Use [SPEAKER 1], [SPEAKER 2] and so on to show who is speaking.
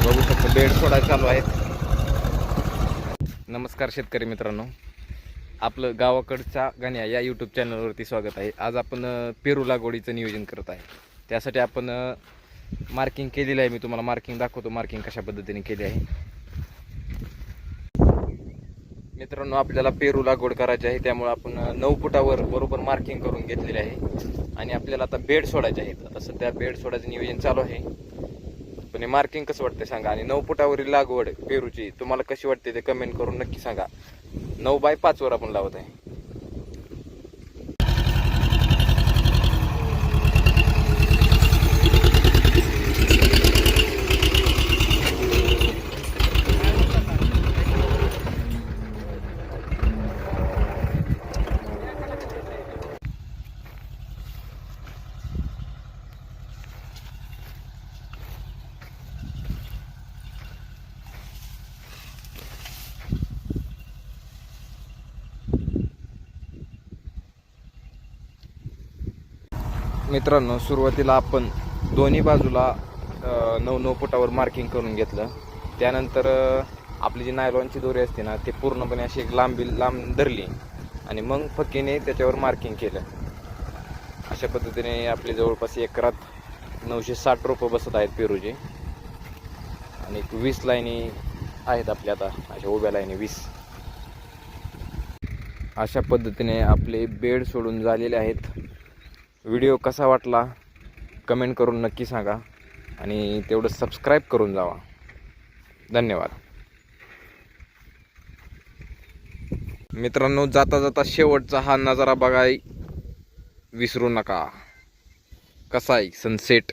[SPEAKER 1] बघू शकतो बेड सोडा चालू आहेत. नमस्कार शेतकरी मित्रांनो, आपलं गावाकडच्या गाण्या या यूट्यूब चॅनलवरती स्वागत आहे. आज आपण पेरू लागवडीचं नियोजन करत आहे. त्यासाठी आपण मार्किंग केलेलं आहे. मी तुम्हाला मार्किंग दाखवतो, मार्किंग कशा पद्धतीने केली आहे. मित्रांनो, आपल्याला पेरू लागवड करायची आहे, त्यामुळे आपण 9 फुटावर बरोबर मार्किंग करून घेतलेले आहे आणि आपल्याला आता बेड सोडायचे आहेत. आता सध्या बेड सोडायचं नियोजन चालू आहे. पण हे मार्किंग कसं वाटतं सांगा, आणि 9 फुटावरील लागवड पेरूची तुम्हाला कशी वाटते ते कमेंट करून नक्की सांगा. 9x5 वर आपण लावत आहे. मित्रांनो, सुरुवातीला आपण दोन्ही बाजूला 9-9 फुटावर मार्किंग करून घेतलं. त्यानंतर आपली जी नायलॉनची दोरी असते ना, ते पूर्णपणे अशी एक लांब धरली आणि मग फकीने त्याच्यावर मार्किंग केलं. अशा पद्धतीने आपले जवळपास एकरात 960 रोपं बसत आहेत पेरूचे, आणि 20 लाईनी आहेत आपल्या आता, अशा उभ्या लाईनी 20. अशा पद्धतीने आपले बेड सोडून झालेले आहेत. व्हिडिओ कसा वाटला कमेंट करून नक्की सांगा, आणि तेवढं सबस्क्राईब करून जावा. धन्यवाद मित्रांनो. जाता जाता शेवटचा हा नजारा बघाय विसरू नका. कसा आहे सनसेट.